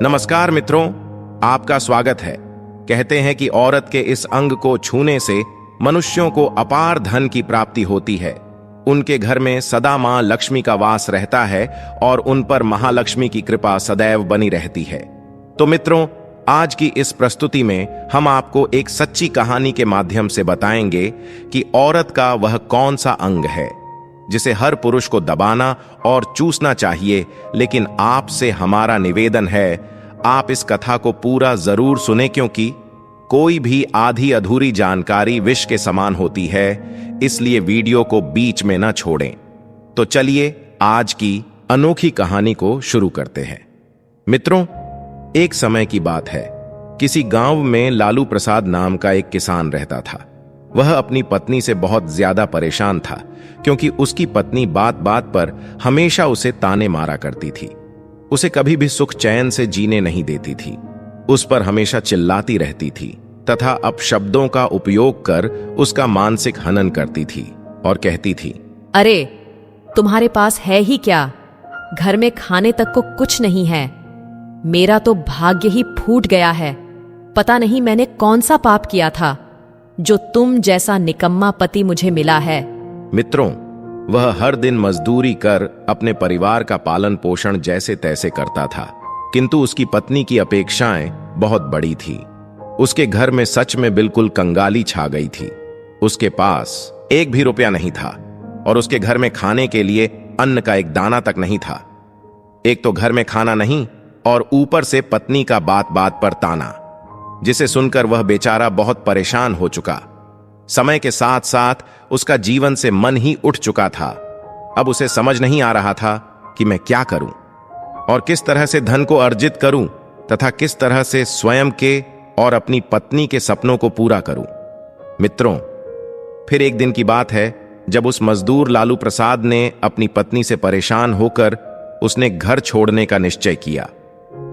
नमस्कार मित्रों, आपका स्वागत है। कहते हैं कि औरत के इस अंग को छूने से मनुष्यों को अपार धन की प्राप्ति होती है। उनके घर में सदा मां लक्ष्मी का वास रहता है और उन पर महालक्ष्मी की कृपा सदैव बनी रहती है। तो मित्रों, आज की इस प्रस्तुति में हम आपको एक सच्ची कहानी के माध्यम से बताएंगे कि औरत का वह कौन सा अंग है जिसे हर पुरुष को दबाना और चूसना चाहिए। लेकिन आपसे हमारा निवेदन है, आप इस कथा को पूरा जरूर सुने, क्योंकि कोई भी आधी अधूरी जानकारी विष के समान होती है, इसलिए वीडियो को बीच में न छोड़ें। तो चलिए आज की अनोखी कहानी को शुरू करते हैं। मित्रों, एक समय की बात है। किसी गांव में लालू प्रसाद नाम का एक किसान रहता था। वह अपनी पत्नी से बहुत ज्यादा परेशान था, क्योंकि उसकी पत्नी बात बात पर हमेशा उसे ताने मारा करती थी। उसे कभी भी सुख चैन से जीने नहीं देती थी। उस पर हमेशा चिल्लाती रहती थी तथा अपशब्दों का उपयोग कर उसका मानसिक हनन करती थी और कहती थी, अरे तुम्हारे पास है ही क्या? घर में खाने तक को कुछ नहीं है। मेरा तो भाग्य ही फूट गया है। पता नहीं मैंने कौन सा पाप किया था जो तुम जैसा निकम्मा पति मुझे मिला है। मित्रों, वह हर दिन मजदूरी कर अपने परिवार का पालन पोषण जैसे तैसे करता था, किंतु उसकी पत्नी की अपेक्षाएं बहुत बड़ी थी। उसके घर में सच में बिल्कुल कंगाली छा गई थी। उसके पास एक भी रुपया नहीं था और उसके घर में खाने के लिए अन्न का एक दाना तक नहीं था। एक तो घर में खाना नहीं और ऊपर से पत्नी का बात बात पर ताना, जिसे सुनकर वह बेचारा बहुत परेशान हो चुका। समय के साथ साथ उसका जीवन से मन ही उठ चुका था। अब उसे समझ नहीं आ रहा था कि मैं क्या करूं और किस तरह से धन को अर्जित करूं तथा किस तरह से स्वयं के और अपनी पत्नी के सपनों को पूरा करूं। मित्रों, फिर एक दिन की बात है जब उस मजदूर लालू प्रसाद ने अपनी पत्नी से परेशान होकर उसने घर छोड़ने का निश्चय किया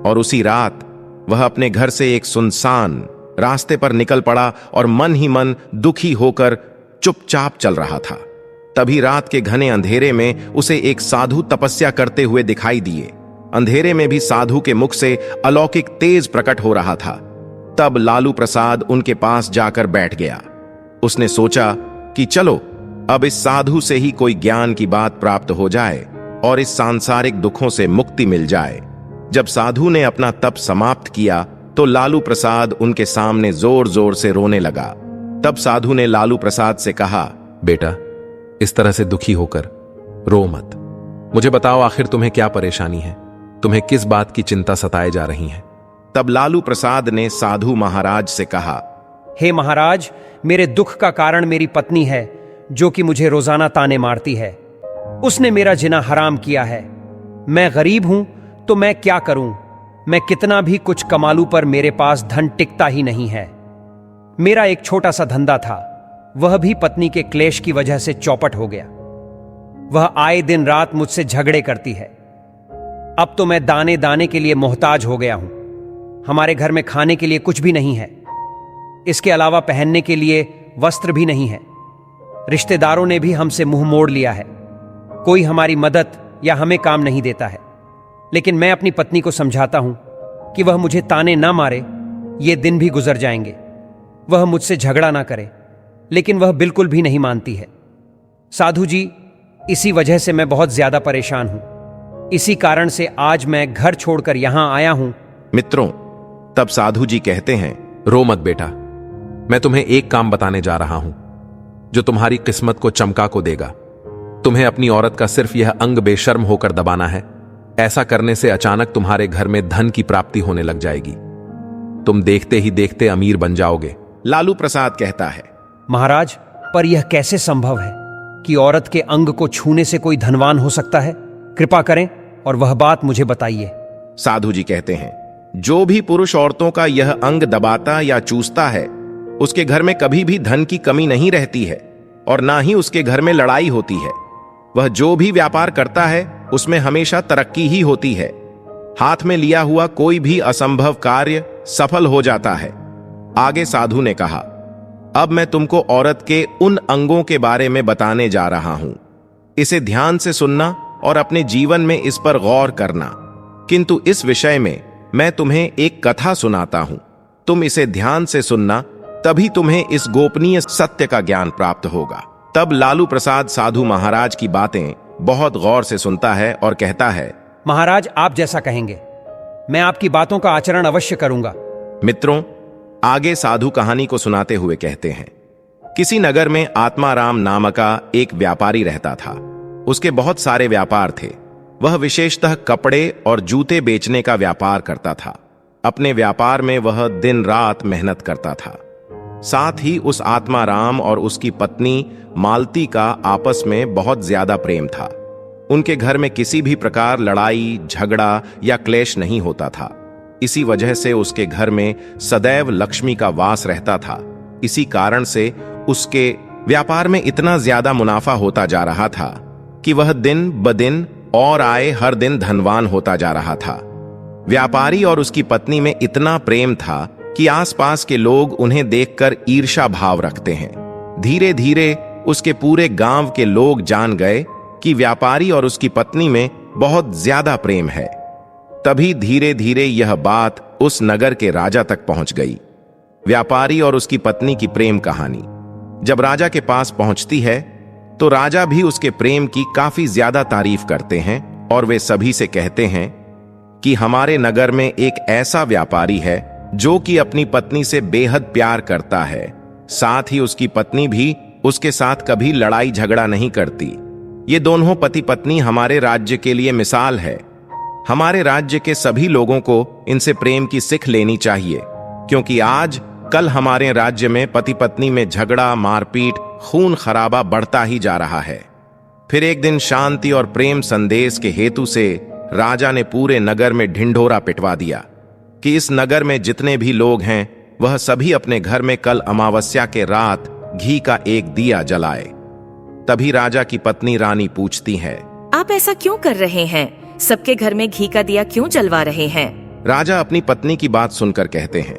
और उसी रात वह अपने घर से एक सुनसान रास्ते पर निकल पड़ा और मन ही मन दुखी होकर चुपचाप चल रहा था। तभी रात के घने अंधेरे में उसे एक साधु तपस्या करते हुए दिखाई दिए। अंधेरे में भी साधु के मुख से अलौकिक तेज प्रकट हो रहा था। तब लालू प्रसाद उनके पास जाकर बैठ गया। उसने सोचा कि चलो अब इस साधु से ही कोई ज्ञान की बात प्राप्त हो जाए और इस सांसारिक दुखों से मुक्ति मिल जाए। जब साधु ने अपना तप समाप्त किया तो लालू प्रसाद उनके सामने जोर जोर से रोने लगा। तब साधु ने लालू प्रसाद से कहा, बेटा, इस तरह से दुखी होकर रो मत। मुझे बताओ, आखिर तुम्हें क्या परेशानी है? तुम्हें किस बात की चिंता सताए जा रही है? तब लालू प्रसाद ने साधु महाराज से कहा, हे महाराज, मेरे दुख का कारण मेरी पत्नी है, जो कि मुझे रोजाना ताने मारती है। उसने मेरा जिना हराम किया है। मैं गरीब हूं तो मैं क्या करूं? मैं कितना भी कुछ कमा लूं पर मेरे पास धन टिकता ही नहीं है। मेरा एक छोटा सा धंधा था, वह भी पत्नी के क्लेश की वजह से चौपट हो गया। वह आए दिन रात मुझसे झगड़े करती है। अब तो मैं दाने दाने के लिए मोहताज हो गया हूं। हमारे घर में खाने के लिए कुछ भी नहीं है। इसके अलावा पहनने के लिए वस्त्र भी नहीं है। रिश्तेदारों ने भी हमसे मुंह मोड़ लिया है। कोई हमारी मदद या हमें काम नहीं देता है। लेकिन मैं अपनी पत्नी को समझाता हूं कि वह मुझे ताने ना मारे, ये दिन भी गुजर जाएंगे। वह मुझसे झगड़ा ना करे, लेकिन वह बिल्कुल भी नहीं मानती है। साधु जी, इसी वजह से मैं बहुत ज्यादा परेशान हूं। इसी कारण से आज मैं घर छोड़कर यहां आया हूं। मित्रों, तब साधु जी कहते हैं, रो मत बेटा, मैं तुम्हें एक काम बताने जा रहा हूं जो तुम्हारी किस्मत को चमका को देगा। तुम्हें अपनी औरत का सिर्फ यह अंग बेशर्म होकर दबाना है। ऐसा करने से अचानक तुम्हारे घर में धन की प्राप्ति होने लग जाएगी। तुम देखते ही देखते अमीर बन जाओगे। लालू प्रसाद कहता है, महाराज, पर यह कैसे संभव है कि औरत के अंग को छूने से कोई धनवान हो सकता है? कृपा करें और वह बात मुझे बताइए। साधु जी कहते हैं, जो भी पुरुष औरतों का यह अंग दबाता या चूसता है, उसके घर में कभी भी धन की कमी नहीं रहती है और ना ही उसके घर में लड़ाई होती है। वह जो भी व्यापार करता है उसमें हमेशा तरक्की ही होती है। हाथ में लिया हुआ कोई भी असंभव कार्य सफल हो जाता है। आगे साधु ने कहा, अब मैं तुमको औरत के उन अंगों के बारे में बताने जा रहा हूं। इसे ध्यान से सुनना और अपने जीवन में इस पर गौर करना। किंतु इस विषय में मैं तुम्हें एक कथा सुनाता हूं। तुम इसे ध्यान से सुनना, तभी तुम्हें इस गोपनीय सत्य का ज्ञान प्राप्त होगा। तब लालू प्रसाद साधु महाराज की बातें बहुत गौर से सुनता है और कहता है, महाराज आप जैसा कहेंगे, मैं आपकी बातों का आचरण अवश्य करूंगा। मित्रों, आगे साधु कहानी को सुनाते हुए कहते हैं, किसी नगर में आत्माराम नाम का एक व्यापारी रहता था। उसके बहुत सारे व्यापार थे। वह विशेषतः कपड़े और जूते बेचने का व्यापार करता था। अपने व्यापार में वह दिन रात मेहनत करता था। साथ ही उस आत्माराम और उसकी पत्नी मालती का आपस में बहुत ज्यादा प्रेम था। उनके घर में किसी भी प्रकार लड़ाई झगड़ा या क्लेश नहीं होता था। इसी वजह से उसके घर में सदैव लक्ष्मी का वास रहता था। इसी कारण से उसके व्यापार में इतना ज्यादा मुनाफा होता जा रहा था कि वह दिन ब दिन और आए हर दिन धनवान होता जा रहा था। व्यापारी और उसकी पत्नी में इतना प्रेम था कि आसपास के लोग उन्हें देखकर ईर्ष्या भाव रखते हैं। धीरे धीरे उसके पूरे गांव के लोग जान गए कि व्यापारी और उसकी पत्नी में बहुत ज्यादा प्रेम है। तभी धीरे धीरे यह बात उस नगर के राजा तक पहुंच गई। व्यापारी और उसकी पत्नी की प्रेम कहानी जब राजा के पास पहुंचती है तो राजा भी उसके प्रेम की काफी ज्यादा तारीफ करते हैं और वे सभी से कहते हैं कि हमारे नगर में एक ऐसा व्यापारी है जो कि अपनी पत्नी से बेहद प्यार करता है। साथ ही उसकी पत्नी भी उसके साथ कभी लड़ाई झगड़ा नहीं करती। ये दोनों पति पत्नी हमारे राज्य के लिए मिसाल है। हमारे राज्य के सभी लोगों को इनसे प्रेम की सीख लेनी चाहिए, क्योंकि आज कल हमारे राज्य में पति पत्नी में झगड़ा मारपीट खून खराबा बढ़ता ही जा रहा है। फिर एक दिन शांति और प्रेम संदेश के हेतु से राजा ने पूरे नगर में ढिंढोरा पिटवा दिया कि इस नगर में जितने भी लोग हैं वह सभी अपने घर में कल अमावस्या के रात घी का एक दिया जलाए। तभी राजा की पत्नी रानी पूछती है, आप ऐसा क्यों कर रहे हैं? सबके घर में घी का दिया क्यों जलवा रहे हैं? राजा अपनी पत्नी की बात सुनकर कहते हैं,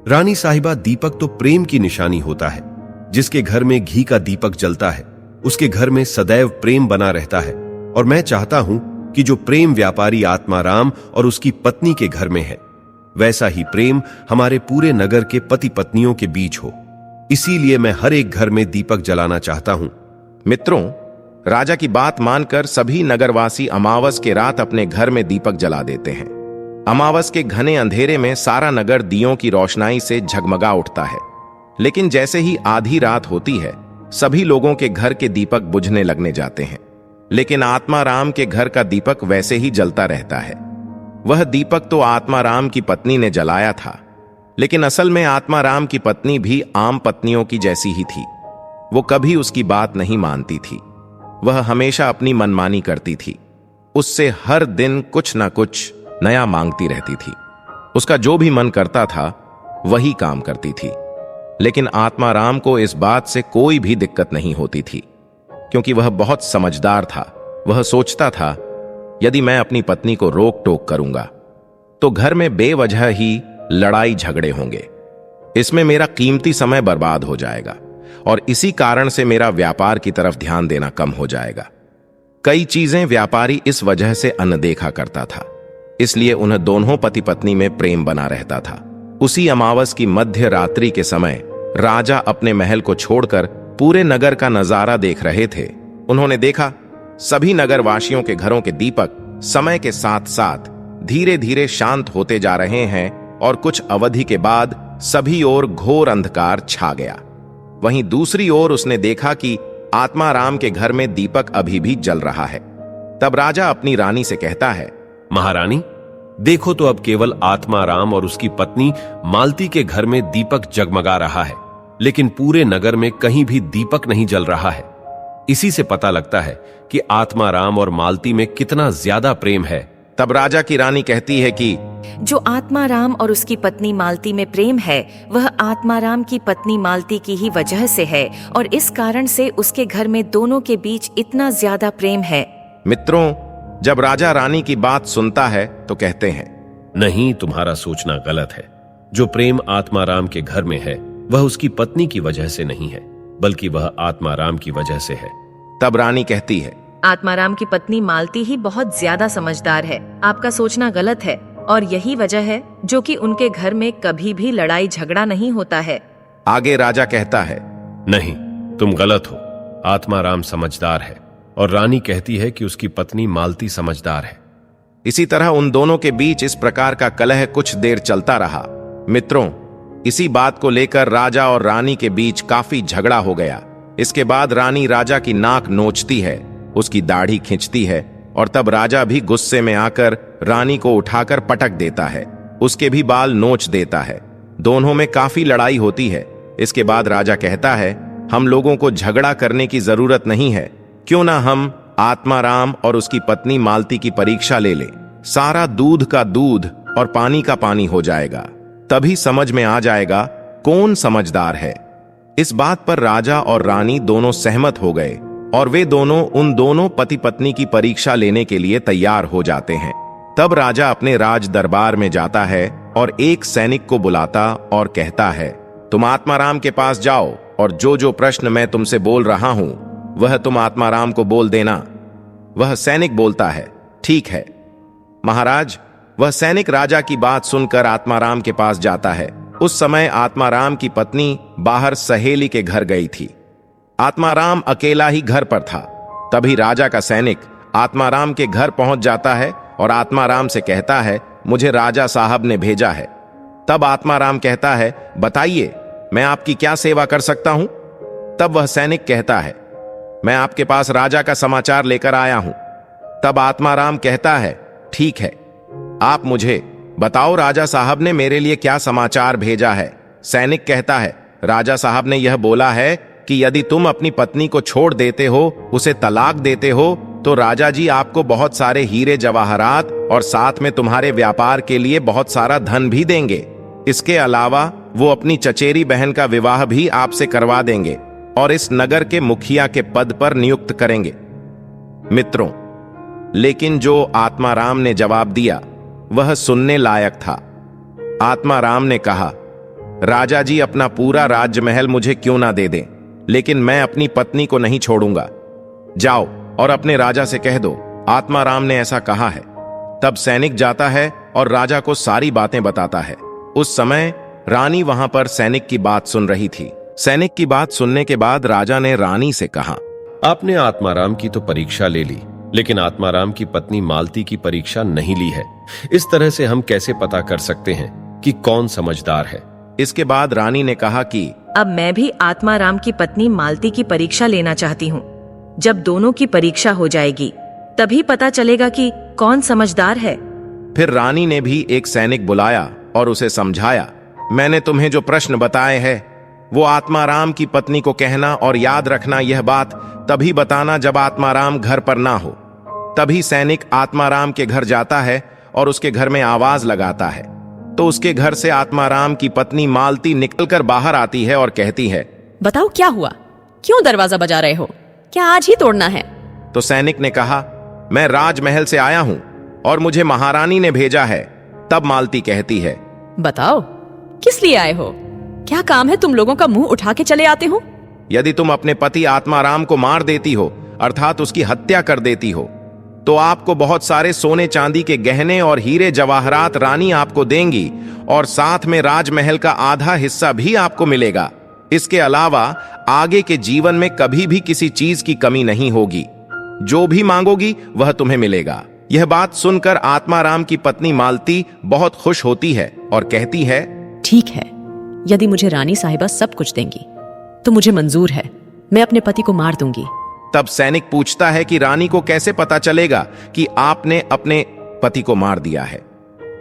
रानी साहिबा, दीपक तो प्रेम की निशानी होता है। जिसके घर में घी का दीपक जलता है उसके घर में सदैव प्रेम बना रहता है। और मैं चाहता हूं कि जो प्रेम व्यापारी आत्माराम और उसकी पत्नी के घर में है, वैसा ही प्रेम हमारे पूरे नगर के पति पत्नियों के बीच हो। इसीलिए मैं हर एक घर में दीपक जलाना चाहता हूं। मित्रों, राजा की बात मानकर सभी नगरवासी अमावस के रात अपने घर में दीपक जला देते हैं। अमावस के घने अंधेरे में सारा नगर दियों की रोशनाई से झगमगा उठता है। लेकिन जैसे ही आधी रात होती है, सभी लोगों के घर के दीपक बुझने लगने जाते हैं। लेकिन आत्माराम के घर का दीपक वैसे ही जलता रहता है। वह दीपक तो आत्माराम की पत्नी ने जलाया था, लेकिन असल में आत्माराम की पत्नी भी आम पत्नियों की जैसी ही थी। वो कभी उसकी बात नहीं मानती थी। वह हमेशा अपनी मनमानी करती थी। उससे हर दिन कुछ ना कुछ नया मांगती रहती थी। उसका जो भी मन करता था वही काम करती थी। लेकिन आत्माराम को इस बात से कोई भी दिक्कत नहीं होती थी, क्योंकि वह बहुत समझदार था। वह सोचता था, यदि मैं अपनी पत्नी को रोक टोक करूंगा तो घर में बेवजह ही लड़ाई झगड़े होंगे। इसमें मेरा कीमती समय बर्बाद हो जाएगा और इसी कारण से मेरा व्यापार की तरफ ध्यान देना कम हो जाएगा। कई चीजें व्यापारी इस वजह से अनदेखा करता था, इसलिए उन्हें दोनों पति पत्नी में प्रेम बना रहता था। उसी अमावस की मध्य रात्रि के समय राजा अपने महल को छोड़कर पूरे नगर का नजारा देख रहे थे। उन्होंने देखा सभी नगरवासियों के घरों के दीपक समय के साथ साथ धीरे धीरे शांत होते जा रहे हैं और कुछ अवधि के बाद सभी ओर घोर अंधकार छा गया। वहीं दूसरी ओर उसने देखा कि आत्माराम के घर में दीपक अभी भी जल रहा है। तब राजा अपनी रानी से कहता है, महारानी, देखो तो अब केवल आत्माराम और उसकी पत्नी मालती के घर में दीपक जगमगा रहा है, लेकिन पूरे नगर में कहीं भी दीपक नहीं जल रहा है। इसी से पता लगता है कि आत्माराम और मालती में कितना ज्यादा प्रेम है। तब राजा की रानी कहती है कि जो आत्माराम और उसकी पत्नी मालती में प्रेम है वह आत्माराम की पत्नी मालती की ही वजह से है और इस कारण से उसके घर में दोनों के बीच इतना ज्यादा प्रेम है। मित्रों, जब राजा रानी की बात सुनता है तो कहते हैं, नहीं, तुम्हारा सोचना गलत है। जो प्रेम आत्माराम के घर में है वह उसकी पत्नी की वजह से नहीं है, बल्कि वह आत्माराम की वजह से है। तब रानी कहती है, आत्माराम की पत्नी मालती ही बहुत ज्यादा समझदार है। आपका सोचना गलत है। और यही वजह है जो कि उनके घर में कभी भी लड़ाई झगड़ा नहीं होता है। आगे राजा कहता है, नहीं, तुम गलत हो। आत्माराम समझदार है और रानी कहती है कि उसकी पत्नी मालती समझदार है। इसी तरह उन दोनों के बीच इस प्रकार का कलह कुछ देर चलता रहा। मित्रों, इसी बात को लेकर राजा और रानी के बीच काफी झगड़ा हो गया। इसके बाद रानी राजा की नाक नोचती है, उसकी दाढ़ी खींचती है और तब राजा भी गुस्से में आकर रानी को उठाकर पटक देता है, उसके भी बाल नोच देता है। दोनों में काफी लड़ाई होती है। इसके बाद राजा कहता है, हम लोगों को झगड़ा करने की जरूरत नहीं है, क्यों ना हम आत्माराम और उसकी पत्नी मालती की परीक्षा ले लें। सारा दूध का दूध और पानी का पानी हो जाएगा, तभी समझ में आ जाएगा कौन समझदार है। इस बात पर राजा और रानी दोनों सहमत हो गए और वे दोनों उन दोनों पति पत्नी की परीक्षा लेने के लिए तैयार हो जाते हैं। तब राजा अपने राज दरबार में जाता है और एक सैनिक को बुलाता और कहता है, तुम आत्माराम के पास जाओ और जो जो प्रश्न मैं तुमसे बोल रहा हूं वह तुम आत्माराम को बोल देना। वह सैनिक बोलता है, ठीक है महाराज। वह सैनिक राजा की बात सुनकर आत्माराम के पास जाता है। उस समय आत्माराम की पत्नी बाहर सहेली के घर गई थी। आत्माराम अकेला ही घर पर था। तभी राजा का सैनिक आत्माराम के घर पहुंच जाता है और आत्माराम से कहता है, मुझे राजा साहब ने भेजा है। तब आत्माराम कहता है, बताइए मैं आपकी क्या सेवा कर सकता हूं। तब वह सैनिक कहता है, मैं आपके पास राजा का समाचार लेकर आया हूं। तब आत्माराम कहता है, ठीक है, आप मुझे बताओ राजा साहब ने मेरे लिए क्या समाचार भेजा है। सैनिक कहता है, राजा साहब ने यह बोला है कि यदि तुम अपनी पत्नी को छोड़ देते हो, उसे तलाक देते हो, तो राजा जी आपको बहुत सारे हीरे जवाहरात और साथ में तुम्हारे व्यापार के लिए बहुत सारा धन भी देंगे। इसके अलावा वो अपनी चचेरी बहन का विवाह भी आपसे करवा देंगे और इस नगर के मुखिया के पद पर नियुक्त करेंगे। मित्रों, लेकिन जो आत्माराम ने जवाब दिया वह सुनने लायक था। आत्माराम ने कहा, राजा जी अपना पूरा राजमहल मुझे क्यों ना दे दें, लेकिन मैं अपनी पत्नी को नहीं छोड़ूंगा। जाओ और अपने राजा से कह दो आत्माराम ने ऐसा कहा है। तब सैनिक जाता है और राजा को सारी बातें बताता है। उस समय रानी वहां पर सैनिक की बात सुन रही थी। सैनिक की बात सुनने के बाद राजा ने रानी से कहा, आपने आत्माराम की तो परीक्षा ले ली, लेकिन आत्माराम की पत्नी मालती की परीक्षा नहीं ली है। इस तरह से हम कैसे पता कर सकते हैं कि कौन समझदार है। इसके बाद रानी ने कहा कि अब मैं भी आत्माराम की पत्नी मालती की परीक्षा लेना चाहती हूँ। जब दोनों की परीक्षा हो जाएगी तभी पता चलेगा कि कौन समझदार है। फिर रानी ने भी एक सैनिक बुलाया और उसे समझाया, मैंने तुम्हें जो प्रश्न बताए हैं वो आत्माराम की पत्नी को कहना और याद रखना यह बात तभी बताना जब आत्माराम घर पर ना हो। तभी सैनिक आत्माराम के घर जाता है और उसके घर में आवाज लगाता है। तो उसके घर से आत्माराम की पत्नी मालती निकलकर बाहर आती है और कहती है, बताओ क्या हुआ, क्यों दरवाजा बजा रहे हो, क्या आज ही तोड़ना है। तो सैनिक ने कहा, मैं राजमहल से आया हूं और मुझे महारानी ने भेजा है। तब मालती कहती है, बताओ किस लिए आए हो, क्या काम है तुम लोगों का मुंह उठा के चले आते हो। यदि तुम अपने पति आत्माराम को मार देती हो, अर्थात उसकी हत्या कर देती हो, तो आपको बहुत सारे सोने चांदी के गहने और हीरे जवाहरात रानी आपको देंगी और साथ में राजमहल का आधा हिस्सा भी आपको मिलेगा। इसके अलावा आगे के जीवन में कभी भी किसी चीज की कमी नहीं होगी। जो भी मांगोगी वह तुम्हें मिलेगा। यह बात सुनकर आत्माराम की पत्नी मालती बहुत खुश होती है और कहती है, ठीक है, यदि मुझे रानी साहिबा सब कुछ देंगी तो मुझे मंजूर है, मैं अपने पति को मार दूंगी। तब सैनिक पूछता है कि रानी को कैसे पता चलेगा कि आपने अपने पति को मार दिया है।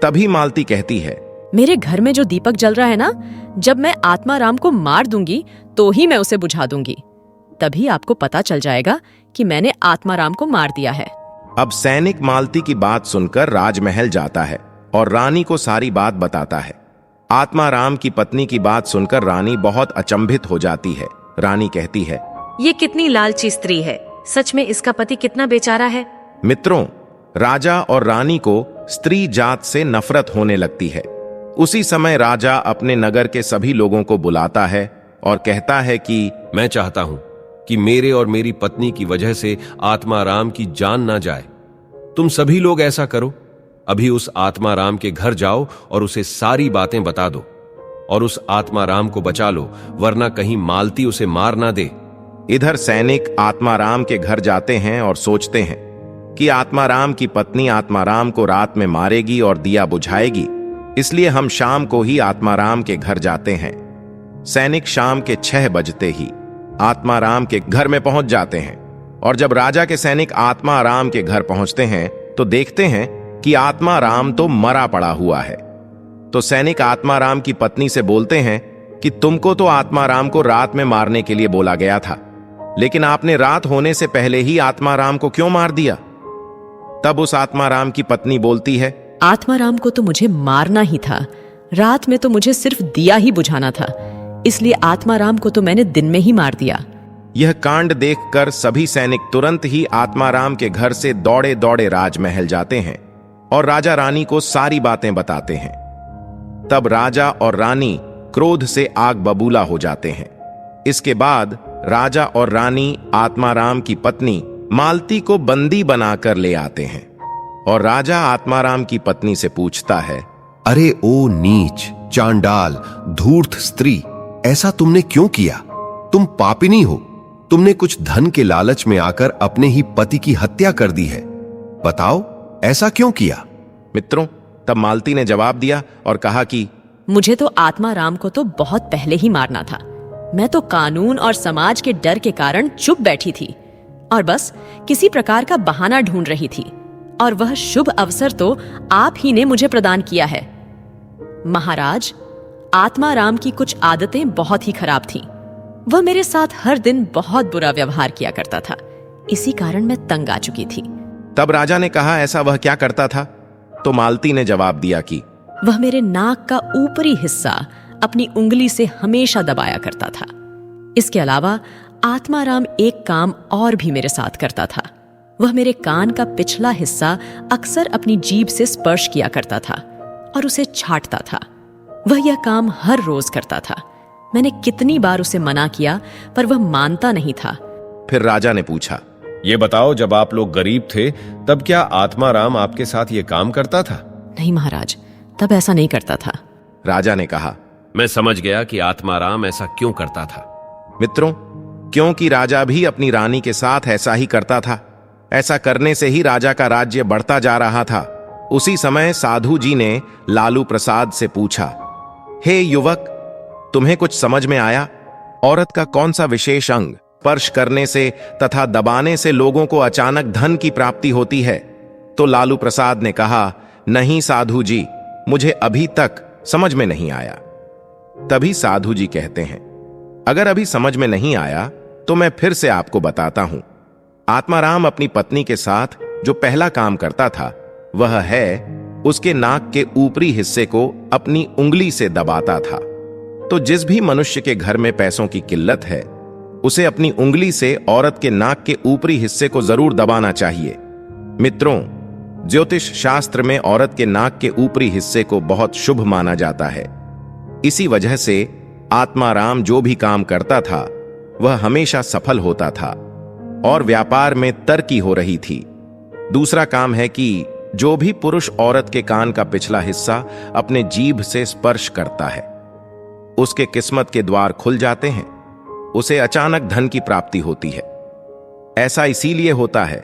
तभी मालती कहती है, मेरे घर में जो दीपक जल रहा है ना, जब मैं आत्माराम को मार दूंगी तो ही मैं उसे बुझा दूंगी, तभी आपको पता चल जाएगा कि मैंने आत्माराम को मार दिया है। अब सैनिक मालती की बात सुनकर राजमहल जाता है और रानी को सारी बात बताता है। आत्माराम की पत्नी की बात सुनकर रानी बहुत अचंभित हो जाती है। रानी कहती है, ये कितनी लालची स्त्री है, सच में इसका पति कितना बेचारा है। मित्रों, राजा और रानी को स्त्री जात से नफरत होने लगती है। उसी समय राजा अपने नगर के सभी लोगों को बुलाता है और कहता है कि मैं चाहता हूं कि मेरे और मेरी पत्नी की वजह से आत्माराम की जान ना जाए। तुम सभी लोग ऐसा करो अभी उस आत्माराम के घर जाओ और उसे सारी बातें बता दो और उस आत्माराम को बचा लो, वरना कहीं मालती उसे मार ना दे। इधर सैनिक आत्माराम के घर जाते हैं और सोचते हैं कि आत्माराम की पत्नी आत्माराम को रात में मारेगी और दिया बुझाएगी, इसलिए हम शाम को ही आत्माराम के घर जाते हैं। सैनिक शाम के 6 बजते ही आत्माराम के घर में पहुंच जाते हैं और जब राजा के सैनिक आत्माराम के घर पहुंचते हैं तो देखते हैं कि आत्माराम तो मरा पड़ा हुआ है। तो सैनिक आत्माराम की पत्नी से बोलते हैं कि तुमको तो आत्माराम को रात में मारने के लिए बोला गया था, लेकिन आपने रात होने से पहले ही आत्माराम को क्यों मार दिया? तब उस आत्माराम की पत्नी बोलती है, आत्माराम को तो मुझे मारना ही था, रात में तो मुझे सिर्फ दिया ही बुझाना था, इसलिए आत्माराम को तो मैंने दिन में ही मार दिया। यह कांड देखकर सभी सैनिक तुरंत ही आत्माराम के घर से दौड़े दौड़े राजमहल जाते हैं और राजा रानी को सारी बातें बताते हैं। तब राजा और रानी क्रोध से आग बबूला हो जाते हैं। इसके बाद राजा और रानी आत्माराम की पत्नी मालती को बंदी बनाकर ले आते हैं और राजा आत्माराम की पत्नी से पूछता है, अरे ओ नीच, चांडाल, धूर्त स्त्री, ऐसा तुमने क्यों किया? तुम पापिनी हो। तुमने कुछ धन के लालच में आकर अपने ही पति की हत्या कर दी है। बताओ, ऐसा क्यों किया? मित्रों, तब मालती ने जवाब दिया और कहा कि मुझे तो आत्माराम को तो बहुत पहले ही मारना था। मैं तो कानून और समाज के डर के कारण चुप बैठी थी और बस किसी प्रकार का बहाना ढूंढ रही थी, और वह शुभ अवसर तो आप ही ने मुझे प्रदान किया है। महाराज, आत्माराम की कुछ आदतें बहुत ही खराब थीं। वह मेरे साथ हर दिन बहुत बुरा व्यवहार किया करता था, इसी कारण मैं तंग आ चुकी थी। तब राजा ने कहा, ऐसा वह क्या करता था? तो मालती ने जवाब दिया कि वह मेरे नाक का ऊपरी हिस्सा अपनी उंगली से हमेशा दबाया करता था। इसके अलावा आत्माराम एक काम और भी मेरे साथ करता था। वह मेरे कान का पिछला हिस्सा अक्सर अपनी जीभ से स्पर्श किया करता था और उसे छांटता था। वह यह काम हर रोज करता था। मैंने कितनी बार उसे मना किया, पर वह मानता नहीं था। फिर राजा ने पूछा, ये बताओ, जब आप लोग गरीब थे तब क्या आत्माराम आपके साथ ये काम करता था? नहीं महाराज, तब ऐसा नहीं करता था। राजा ने कहा, मैं समझ गया कि आत्माराम ऐसा क्यों करता था। मित्रों, क्योंकि राजा भी अपनी रानी के साथ ऐसा ही करता था। ऐसा करने से ही राजा का राज्य बढ़ता जा रहा था। उसी समय साधु जी ने लालू प्रसाद से पूछा, हे युवक, तुम्हें कुछ समझ में आया? औरत का कौन सा विशेष अंग स्पर्श करने से तथा दबाने से लोगों को अचानक धन की प्राप्ति होती है? तो लालू प्रसाद ने कहा, नहीं साधु जी, मुझे अभी तक समझ में नहीं आया। तभी साधु जी कहते हैं, अगर अभी समझ में नहीं आया तो मैं फिर से आपको बताता हूं। आत्माराम अपनी पत्नी के साथ जो पहला काम करता था वह है उसके नाक के ऊपरी हिस्से को अपनी उंगली से दबाता था। तो जिस भी मनुष्य के घर में पैसों की किल्लत है उसे अपनी उंगली से औरत के नाक के ऊपरी हिस्से को जरूर दबाना चाहिए। मित्रों, ज्योतिष शास्त्र में औरत के नाक के ऊपरी हिस्से को बहुत शुभ माना जाता है। इसी वजह से आत्माराम जो भी काम करता था वह हमेशा सफल होता था और व्यापार में तरक्की हो रही थी। दूसरा काम है कि जो भी पुरुष औरत के कान का पिछला हिस्सा अपने जीभ से स्पर्श करता है उसके किस्मत के द्वार खुल जाते हैं, उसे अचानक धन की प्राप्ति होती है। ऐसा इसीलिए होता है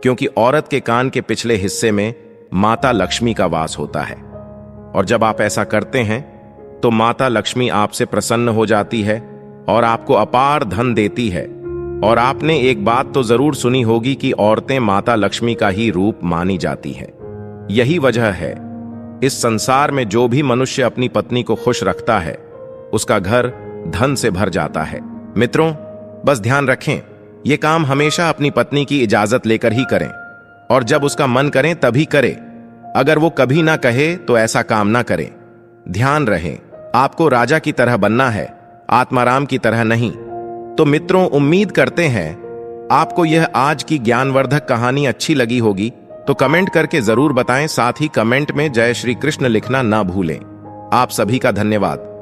क्योंकि औरत के कान के पिछले हिस्से में माता लक्ष्मी का वास होता है, और जब आप ऐसा करते हैं तो माता लक्ष्मी आपसे प्रसन्न हो जाती है और आपको अपार धन देती है। और आपने एक बात तो जरूर सुनी होगी कि औरतें माता लक्ष्मी का ही रूप मानी जाती हैं। यही वजह है इस संसार में जो भी मनुष्य अपनी पत्नी को खुश रखता है उसका घर धन से भर जाता है। मित्रों, बस ध्यान रखें, ये काम हमेशा अपनी पत्नी की इजाजत लेकर ही करें और जब उसका मन करें तभी करें। अगर वो कभी ना कहे तो ऐसा काम ना करें। ध्यान रहे, आपको राजा की तरह बनना है, आत्माराम की तरह नहीं। तो मित्रों, उम्मीद करते हैं आपको यह आज की ज्ञानवर्धक कहानी अच्छी लगी होगी। तो कमेंट करके जरूर बताएं, साथ ही कमेंट में जय श्री कृष्ण लिखना ना भूलें। आप सभी का धन्यवाद।